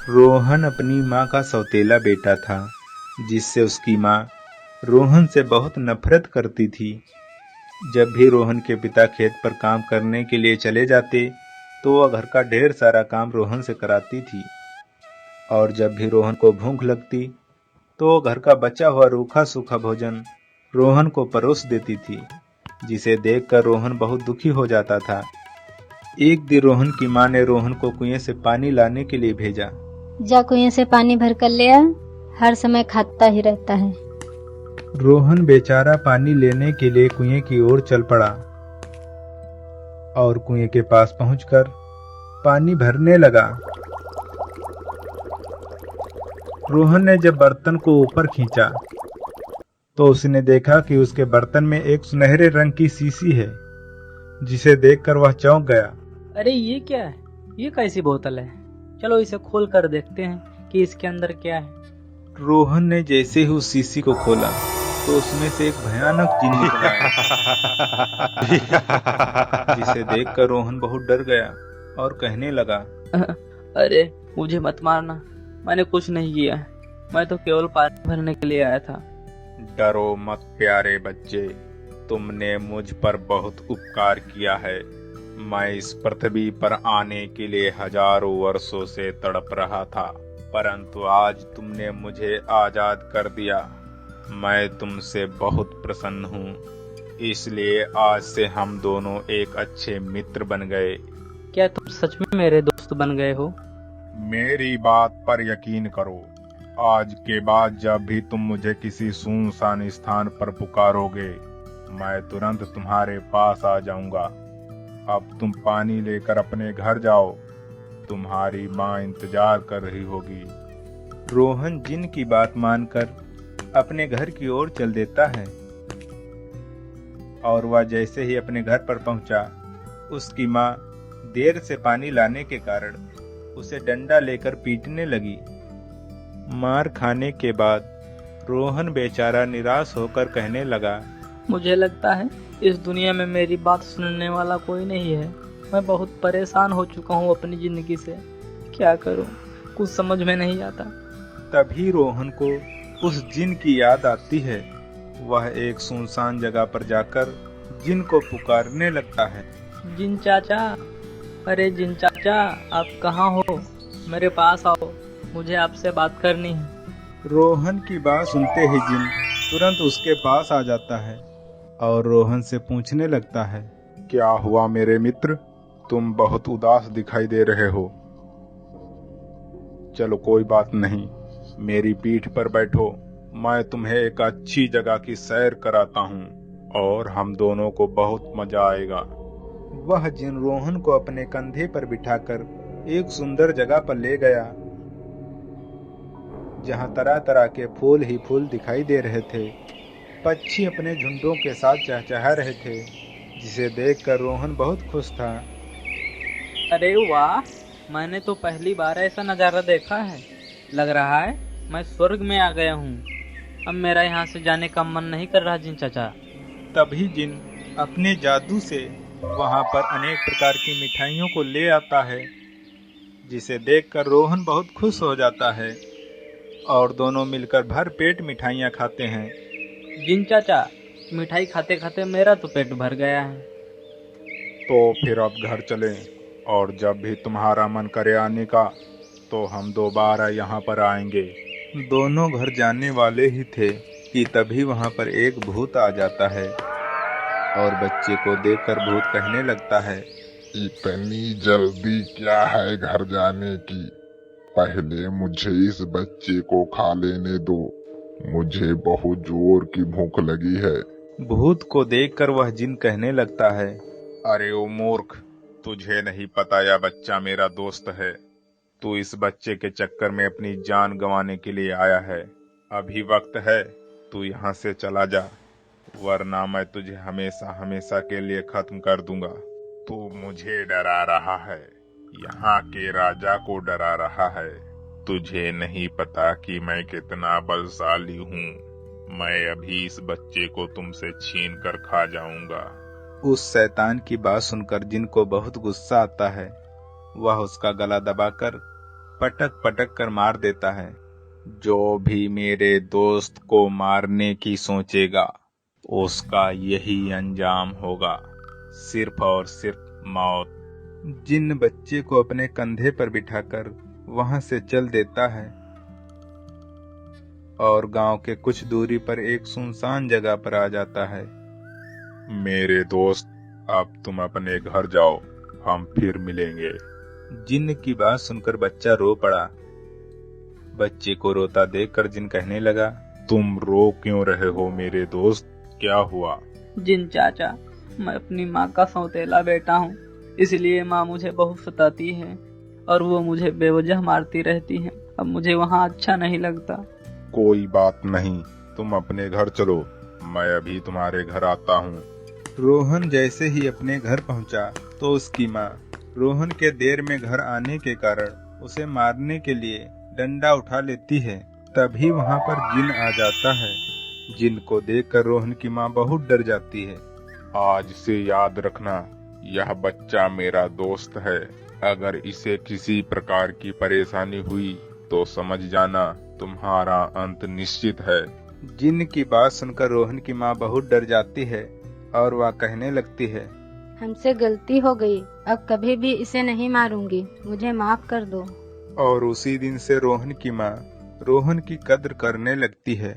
रोहन अपनी माँ का सौतेला बेटा था, जिससे उसकी माँ रोहन से बहुत नफरत करती थी। जब भी रोहन के पिता खेत पर काम करने के लिए चले जाते, तो वह घर का ढेर सारा काम रोहन से कराती थी। और जब भी रोहन को भूख लगती, तो वो घर का बचा हुआ रूखा सूखा भोजन रोहन को परोस देती थी, जिसे देखकर रोहन बहुत दुखी हो जाता था। एक दिन रोहन की माँ ने रोहन को कुएं से पानी लाने के लिए भेजा। जा कुएं से पानी भर कर ले आ, हर समय खाता ही रहता है। रोहन बेचारा पानी लेने के लिए कुएं की ओर चल पड़ा और कुएं के पास पहुंचकर पानी भरने लगा। रोहन ने जब बर्तन को ऊपर खींचा, तो उसने देखा कि उसके बर्तन में एक सुनहरे रंग की शीशी है, जिसे देखकर वह चौंक गया। अरे ये क्या है? ये कैसी बोतल है? चलो इसे खोल कर देखते हैं कि इसके अंदर क्या है। रोहन ने जैसे ही उस शीशी को खोला, तो उसमें से एक भयानक जिन निकला, जिसे देखकर रोहन बहुत डर गया और कहने लगा, अरे मुझे मत मारना, मैंने कुछ नहीं किया है, मैं तो केवल पानी भरने के लिए आया था। डरो मत प्यारे बच्चे, तुमने मुझ पर बहुत उपकार किया है। मैं इस पृथ्वी पर आने के लिए हजारों वर्षों से तड़प रहा था, परंतु आज तुमने मुझे आजाद कर दिया। मैं तुमसे बहुत प्रसन्न हूँ, इसलिए आज से हम दोनों एक अच्छे मित्र बन गए। क्या तुम सच में मेरे दोस्त बन गए हो? मेरी बात पर यकीन करो, आज के बाद जब भी तुम मुझे किसी सुनसान स्थान पर पुकारोगे, मैं तुरंत तुम्हारे पास आ जाऊंगा। अब तुम पानी लेकर अपने घर जाओ, तुम्हारी माँ इंतजार कर रही होगी। रोहन जिन की बात मानकर अपने घर की ओर चल देता है, और वह जैसे ही अपने घर पर पहुंचा, उसकी माँ देर से पानी लाने के कारण उसे डंडा लेकर पीटने लगी। मार खाने के बाद रोहन बेचारा निराश होकर कहने लगा, मुझे लगता है इस दुनिया में मेरी बात सुनने वाला कोई नहीं है। मैं बहुत परेशान हो चुका हूँ अपनी जिंदगी से, क्या करूँ कुछ समझ में नहीं आता। तभी रोहन को उस जिन की याद आती है। वह एक सुनसान जगह पर जाकर जिन को पुकारने लगता है, जिन चाचा, अरे जिन चाचा, आप कहाँ हो? मेरे पास आओ, मुझे आपसे बात करनी है। रोहन की बात सुनते ही जिन तुरंत उसके पास आ जाता है और रोहन से पूछने लगता है, क्या हुआ मेरे मित्र, तुम बहुत उदास दिखाई दे रहे हो। चलो कोई बात नहीं, मेरी पीठ पर बैठो, मैं तुम्हें एक अच्छी जगह की सैर कराता हूँ और हम दोनों को बहुत मजा आएगा। वह जिन रोहन को अपने कंधे पर बिठाकर एक सुंदर जगह पर ले गया, जहाँ तरह तरह के फूल ही फूल दिखाई दे रहे थे। पक्षी अपने झुंडों के साथ चहचहा रहे थे, जिसे देखकर रोहन बहुत खुश था। अरे वाह, मैंने तो पहली बार ऐसा नजारा देखा है। लग रहा है मैं स्वर्ग में आ गया हूँ। अब मेरा यहाँ से जाने का मन नहीं कर रहा जिन चाचा। तभी जिन अपने जादू से वहाँ पर अनेक प्रकार की मिठाइयों को ले आता है, जिसे देखकर रोहन बहुत खुश हो जाता है और दोनों मिलकर भर पेट मिठाइयाँ खाते हैं। जिन चाचा, मिठाई खाते खाते मेरा तो पेट भर गया है। तो फिर अब घर चलें, और जब भी तुम्हारा मन करे आने का, तो हम दोबारा यहाँ पर आएंगे। दोनों घर जाने वाले ही थे कि तभी वहाँ पर एक भूत आ जाता है और बच्चे को देखकर भूत कहने लगता है, इतनी जल्दी क्या है घर जाने की? पहले मुझे इस बच्चे को खा लेने दो, मुझे बहुत जोर की भूख लगी है। भूत को देखकर वह जिन कहने लगता है, अरे ओ मूर्ख, तुझे नहीं पता यह बच्चा मेरा दोस्त है। तू इस बच्चे के चक्कर में अपनी जान गंवाने के लिए आया है। अभी वक्त है, तू यहाँ से चला जा, वरना मैं तुझे हमेशा हमेशा के लिए खत्म कर दूंगा। तू मुझे डरा रहा है, यहाँ के राजा को डरा रहा है। तुझे नहीं पता कि मैं कितना बलशाली हूँ। मैं अभी इस बच्चे को तुमसे छीन कर खा जाऊंगा। उस शैतान की बात सुनकर जिन को बहुत गुस्सा आता है। वह उसका गला दबाकर पटक पटक कर मार देता है। जो भी मेरे दोस्त को मारने की सोचेगा उसका यही अंजाम होगा, सिर्फ और सिर्फ मौत। जिन बच्चे को अपने कंधे पर बिठाकर वहां से चल देता है और गांव के कुछ दूरी पर एक सुनसान जगह पर आ जाता है। मेरे दोस्त, अब तुम अपने घर जाओ, हम फिर मिलेंगे। जिन की बात सुनकर बच्चा रो पड़ा। बच्चे को रोता देखकर जिन कहने लगा, तुम रो क्यों रहे हो मेरे दोस्त, क्या हुआ? जिन चाचा, मैं अपनी माँ का सौतेला बेटा हूँ, इसलिए माँ मुझे बहुत सताती है और वो मुझे बेवजह मारती रहती है। अब मुझे वहाँ अच्छा नहीं लगता। कोई बात नहीं, तुम अपने घर चलो, मैं अभी तुम्हारे घर आता हूँ। रोहन जैसे ही अपने घर पहुंचा तो उसकी माँ रोहन के देर में घर आने के कारण उसे मारने के लिए डंडा उठा लेती है। तभी वहाँ पर जिन आ जाता है। जिन को देखकर रोहन की माँ बहुत डर जाती है। आज से याद रखना, यह बच्चा मेरा दोस्त है। अगर इसे किसी प्रकार की परेशानी हुई तो समझ जाना तुम्हारा अंत निश्चित है। जिन की बात सुनकर रोहन की माँ बहुत डर जाती है और वह कहने लगती है, हमसे गलती हो गई, अब कभी भी इसे नहीं मारूंगी, मुझे माफ कर दो। और उसी दिन से रोहन की माँ रोहन की कद्र करने लगती है।